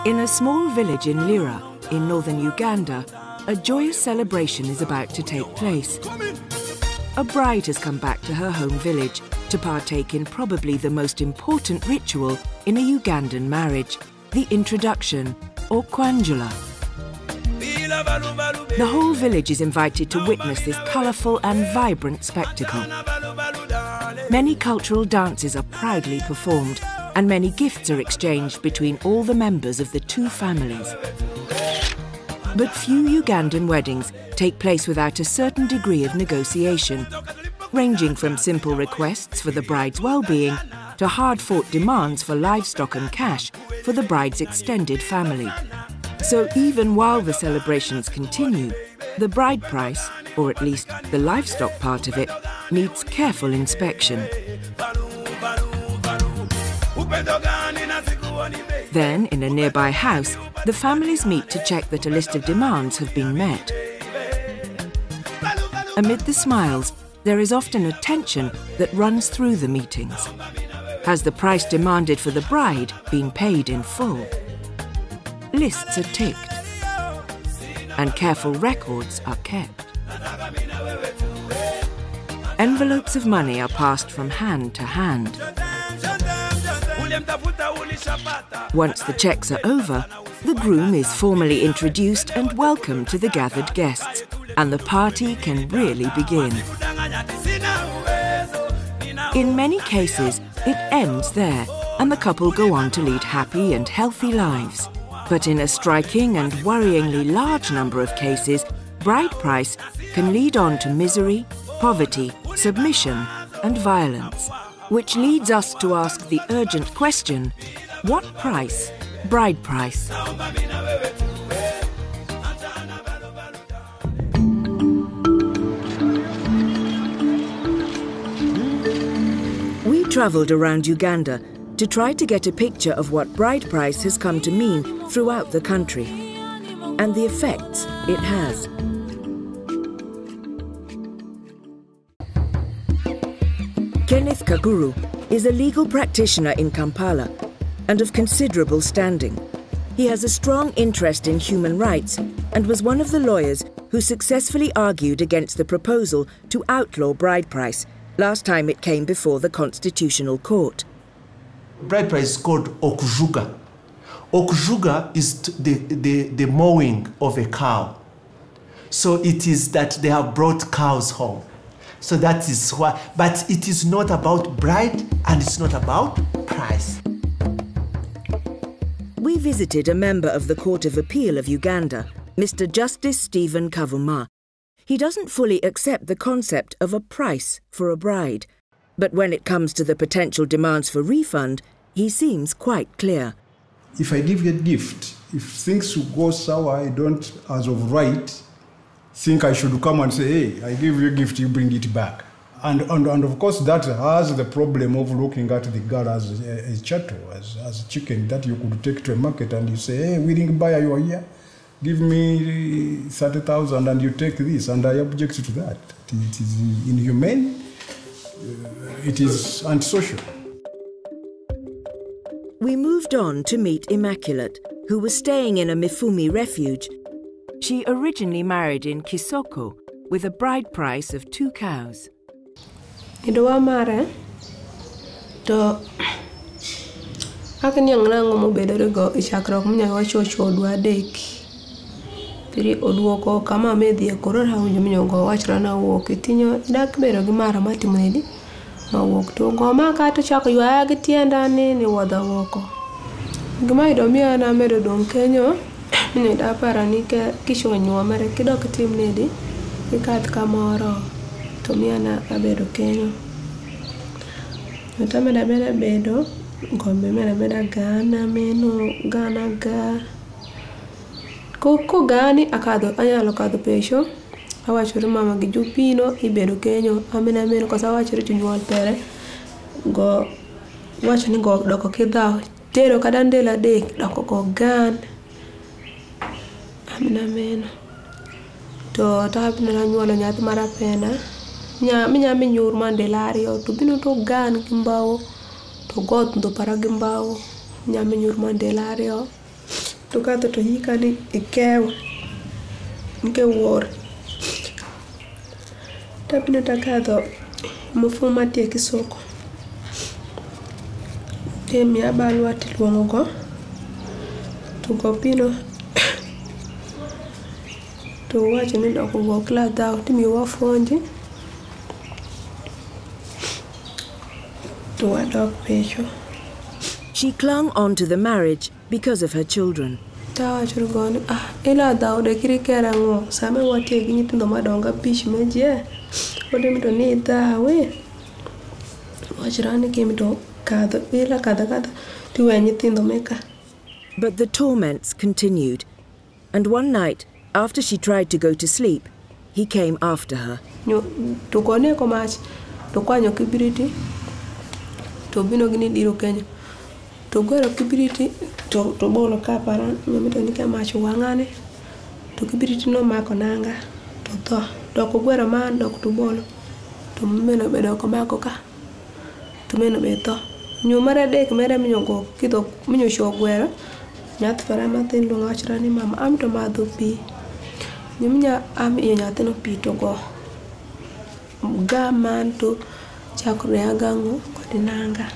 In a small village in Lira, in northern Uganda, a joyous celebration is about to take place. A bride has come back to her home village to partake in probably the most important ritual in a Ugandan marriage, the introduction, or kwanjula. The whole village is invited to witness this colourful and vibrant spectacle. Many cultural dances are proudly performed, and many gifts are exchanged between all the members of the two families. But few Ugandan weddings take place without a certain degree of negotiation, ranging from simple requests for the bride's well-being to hard-fought demands for livestock and cash for the bride's extended family. So even while the celebrations continue, the bride price, or at least the livestock part of it, needs careful inspection. Then, in a nearby house, the families meet to check that a list of demands have been met. Amid the smiles, there is often a tension that runs through the meetings. Has the price demanded for the bride been paid in full? Lists are ticked, and careful records are kept. Envelopes of money are passed from hand to hand. Once the checks are over, the groom is formally introduced and welcomed to the gathered guests, and the party can really begin. In many cases, it ends there, and the couple go on to lead happy and healthy lives. But in a striking and worryingly large number of cases, bride price can lead on to misery, poverty, submission, and violence. Which leads us to ask the urgent question, what price? Bride price. We travelled around Uganda to try to get a picture of what bride price has come to mean throughout the country and the effects it has. Kenneth Kaguru is a legal practitioner in Kampala and of considerable standing. He has a strong interest in human rights and was one of the lawyers who successfully argued against the proposal to outlaw bride price last time it came before the Constitutional Court. Bride price is called okujuga. Okujuga is the mowing of a cow. So it is that they have brought cows home. So that is why, but it is not about bride and it's not about price. We visited a member of the Court of Appeal of Uganda, Mr. Justice Stephen Kavuma. He doesn't fully accept the concept of a price for a bride, but when it comes to the potential demands for refund, he seems quite clear. If I give you a gift, if things go sour, I don't, as of right, think I should come and say, hey, I give you a gift, you bring it back. And of course, that has the problem of looking at the girl as a chattel, as a chicken that you could take to a market and you say, hey, willing buyer, you are here, give me 30,000 and you take this, and I object to that. It is inhumane, it is antisocial. We moved on to meet Immaculate, who was staying in a Mifumi refuge. She originally married in Kisoko with a bride price of 2 cows. Idwa mare to akan yang nango mo bedere go ichakrok munya wachocho odwa dek piri odwoko kama medhi ekoro ha unyo go wachra na wuok itinyo dak bero gi mara matimedi ma wuok to go ma ka to chako ywa gi tienda ni wada woko gima ido miya na medo don kenyo ni da para ni ke kisho nywa mare kidok timnedi ikat kamoro to miya na abedo kenyo nota meda bedo ngombe meda gana meno gana ga koko gani akado anyalo kado pesho awachore mama gi jupino ibedo kenyo amena meno kosa awachore chunyuol pere go wacho ni go doko kidhaw tero kada ndela dek doko go gan amena meno to tapina na nyuolo nyathi mara pena minya minyur mandelario to bino to gan kimbawo to god ndo para gimbawo nya minyur mandelario to kadho to yikani ikewa nke war tapino takadho mufuma tie kisoko temi abalwa tiluongo to gopino to wacho ni dok go class out mi wafonji to adok pecho. She clung on to the marriage because of her children. Tawacho goni ila daude kiri kerango same watie gi nyithindo madonga pich meje ode mito ni dawe wachirani kemito kadho ila kadha tiwe nyithindo meka. But the torments continued, and one night, after she tried to go to sleep, he came after her. To kone ko mach to kwanyo kibiriti to bino gini diro Kenya to gwero kibiriti to bolo kapara nyamito nika mach wangane to kibiriti no mako nanga to tho doko gwero man dok to bolo to meno bedo ko mako ka to meno be tho nyumara dek mere minyogo kido minyo sho gwero nyath para matin lo ngachra ni mama am to madho pi nyumnya am iyo nyathino pi to go ga man to chakre agango kod nanga.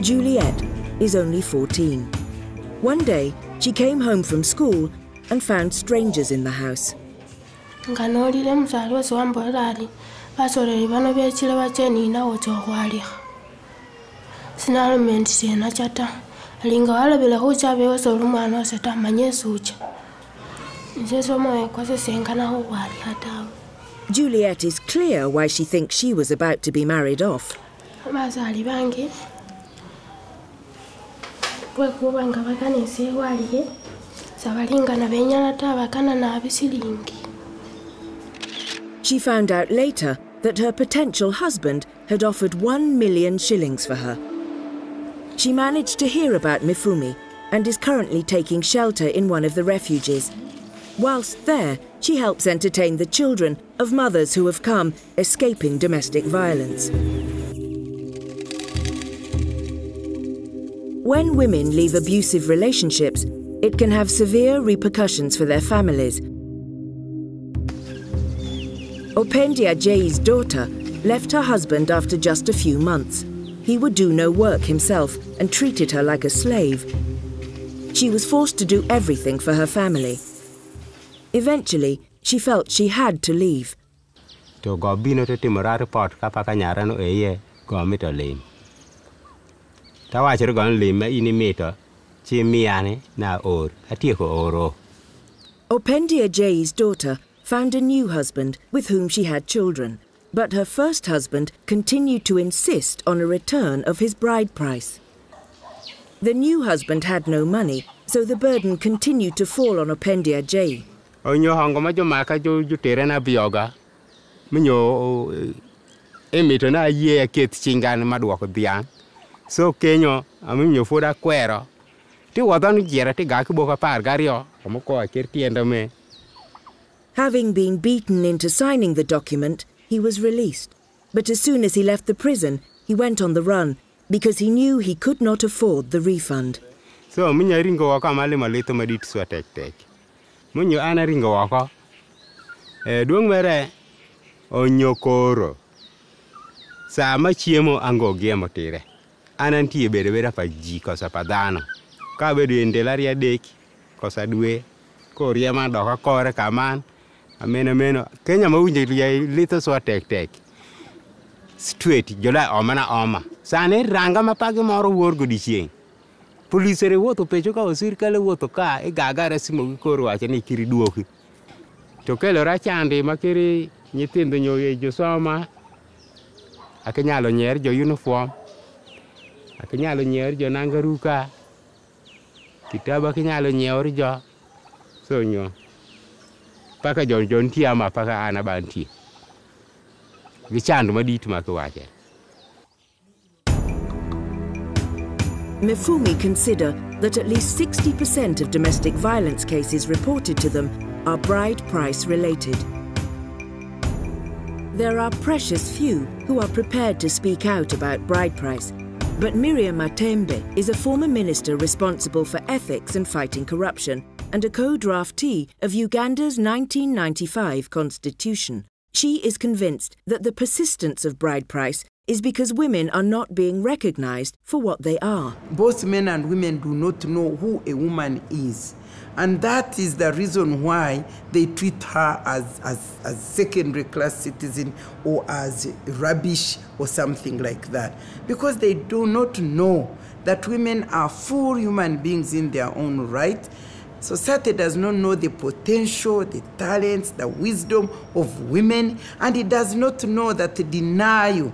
Juliet is only 14. One day, she came home from school and found strangers in the house. Nganolile mzali wese wambolali basoleli bano bechile bacheni na wochokhwali sinalumenti sena chata linga walabile khuchabe wese umwana wase tamanye sucha nsesomo kwase senkana khwali atawe. Juliet is clear why she thinks she was about to be married off. Bazali bange bwekuba nga bakanise waliye sabalingana benyana tabakana na abisilingi. She found out later that her potential husband had offered 1 million shillings for her. She managed to hear about Mifumi and is currently taking shelter in one of the refuges. Whilst there, she helps entertain the children of mothers who have come escaping domestic violence. When women leave abusive relationships, it can have severe repercussions for their families. Opendia Jay's daughter left her husband after just a few months. He would do no work himself and treated her like a slave. She was forced to do everything for her family. Eventually, she felt she had to leave. To go bino to timora report kapaka nyarano eye go mito lim. Tawachiro gon lim ini mito chi miane na or atieko oro. Opendia Jay's daughter found a new husband with whom she had children, but her first husband continued to insist on a return of his bride price. The new husband had no money, so the burden continued to fall on Opendia Jay. Onyo hango majo maka jo tere na bioga. Minyo emito na ye ket chingan madwoko bian. So kenyo aminyo foda kwero. Ti wadanu jera ti gaki boka par gario. Omoko akir tienda me. Having been beaten into signing the document, he was released. But as soon as he left the prison, he went on the run because he knew he could not afford the refund. So minya ringo wako amali malito madit swa tek. Munyo ana ringo wako. Duong mere onyokoro. Sama chiemo ango giemo tire. Anantie bere pa ji kosa padano. Ka bedo endelaria dek kosa dwe. Koriema doka kore kaman. Ameno Kenya mawinje lito swa tek. Straight jola omana oma. Sane ranga mapagi moro worgo dichieng. Polisere woto pecho ka osir kale woto ka igagara simo koro wacha ni kiri duoki. To kelo rachande makiri nyithindo nyoye jo soma. Akanyalo nyer jo uniform. Akanyalo nyer jo nangaruka. Kitaba akanyalo nyer jo. So nyo. Paka John Tiama paka anabanti. Vichandu maditi makuwache. Mifumi consider that at least 60% of domestic violence cases reported to them are bride price related. There are precious few who are prepared to speak out about bride price, but Miriam Matembe is a former minister responsible for ethics and fighting corruption and a co-draftee of Uganda's 1995 constitution. She is convinced that the persistence of bride price is because women are not being recognized for what they are. Both men and women do not know who a woman is. And that is the reason why they treat her as secondary class citizen or as rubbish or something like that. Because they do not know that women are full human beings in their own right. Society does not know the potential, the talents, the wisdom of women, and it does not know that the denial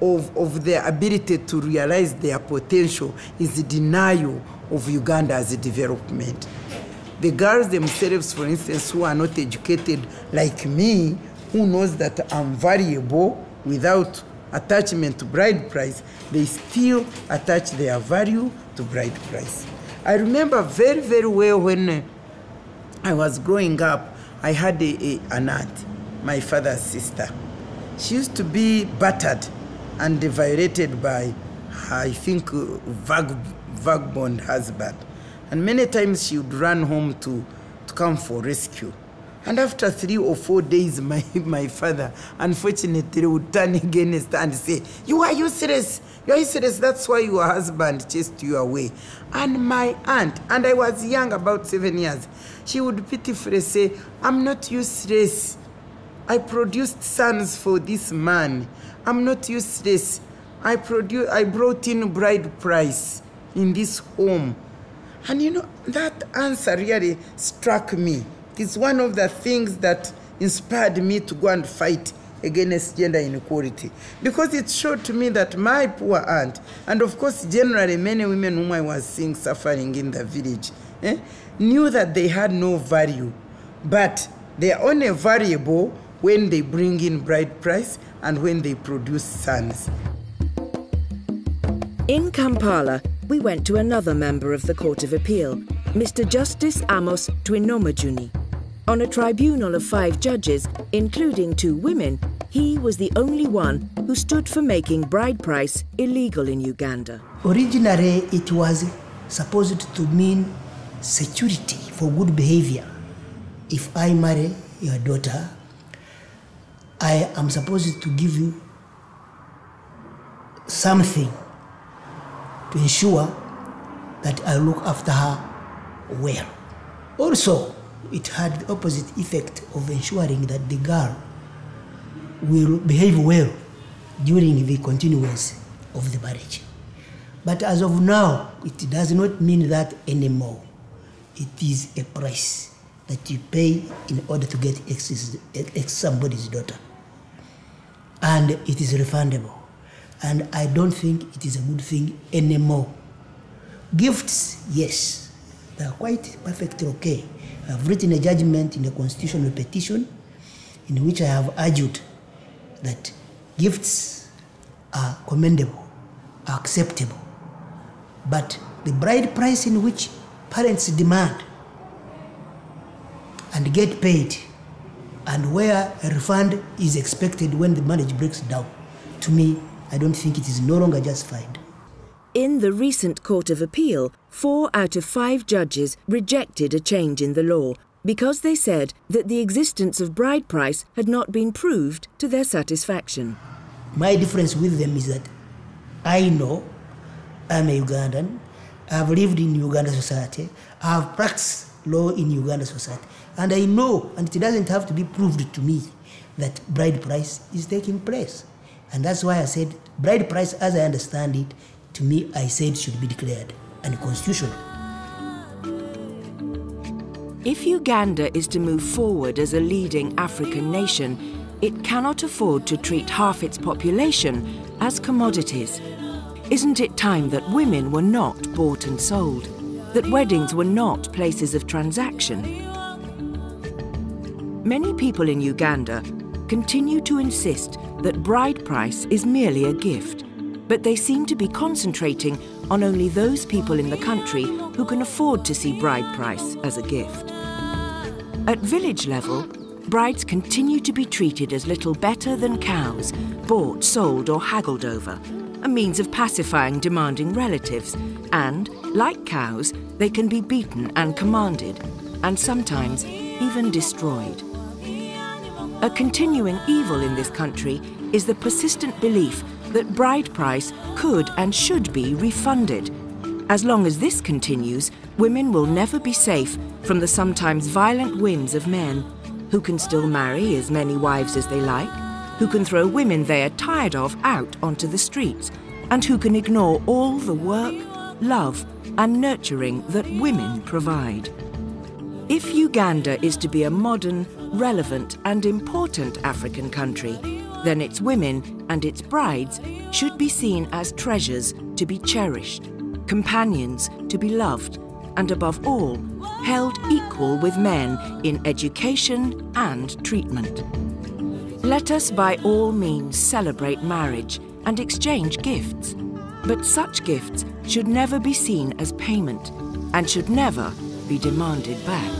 of their ability to realize their potential is the denial of Uganda as a development. The girls themselves, for instance, who are not educated like me, who knows that I'm valuable without attachment to bride price, they still attach their value to bride price. I remember very, very well when I was growing up, I had an aunt, my father's sister. She used to be battered and violated by her, I think, vagabond husband. And many times she would run home to come for rescue. And after 3 or 4 days, my father, unfortunately, would turn against her and say, "You are useless. You are useless. That's why your husband chased you away." And my aunt, and I was young, about 7 years, she would pitifully say, "I'm not useless. I produced sons for this man. I'm not useless. I brought in bride price in this home." And you know, that answer really struck me. It's one of the things that inspired me to go and fight against gender inequality. Because it showed to me that my poor aunt, and of course generally many women whom I was seeing suffering in the village, knew that they had no value. But they are only valuable when they bring in bride price and when they produce sons. In Kampala, we went to another member of the Court of Appeal, Mr. Justice Amos Twinomajuni. On a tribunal of 5 judges, including 2 women, he was the only one who stood for making bride price illegal in Uganda. Originally, it was supposed to mean security for good behavior. If I marry your daughter, I am supposed to give you something to ensure that I look after her well. Also, it had the opposite effect of ensuring that the girl will behave well during the continuance of the marriage. But as of now, it does not mean that anymore. It is a price that you pay in order to get somebody's daughter. And it is refundable. And I don't think it is a good thing anymore. Gifts, yes, they are quite perfectly okay. I've written a judgment in the constitutional petition in which I have argued that gifts are commendable, are acceptable. But the bride price in which parents demand and get paid, and where a refund is expected when the marriage breaks down, to me, I don't think it is no longer justified. In the recent Court of Appeal, 4 out of 5 judges rejected a change in the law because they said that the existence of bride price had not been proved to their satisfaction. My difference with them is that I know I'm a Ugandan, I've lived in Uganda society, I've practiced law in Uganda society, and I know, and it doesn't have to be proved to me, that bride price is taking place. And that's why I said bride price, as I understand it, to me, I said should be declared unconstitutional. If Uganda is to move forward as a leading African nation, it cannot afford to treat half its population as commodities. Isn't it time that women were not bought and sold? That weddings were not places of transaction? Many people in Uganda continue to insist that bride price is merely a gift, but they seem to be concentrating on only those people in the country who can afford to see bride price as a gift. At village level, brides continue to be treated as little better than cows, bought, sold or haggled over, a means of pacifying demanding relatives, and, like cows, they can be beaten and commanded, and sometimes even destroyed. A continuing evil in this country is the persistent belief that bride price could and should be refunded. As long as this continues, women will never be safe from the sometimes violent whims of men, who can still marry as many wives as they like, who can throw women they are tired of out onto the streets, and who can ignore all the work, love, and nurturing that women provide. If Uganda is to be a modern, relevant, and important African country, then its women and its brides should be seen as treasures to be cherished, companions to be loved, and above all, held equal with men in education and treatment. Let us by all means celebrate marriage and exchange gifts, but such gifts should never be seen as payment and should never be demanded back.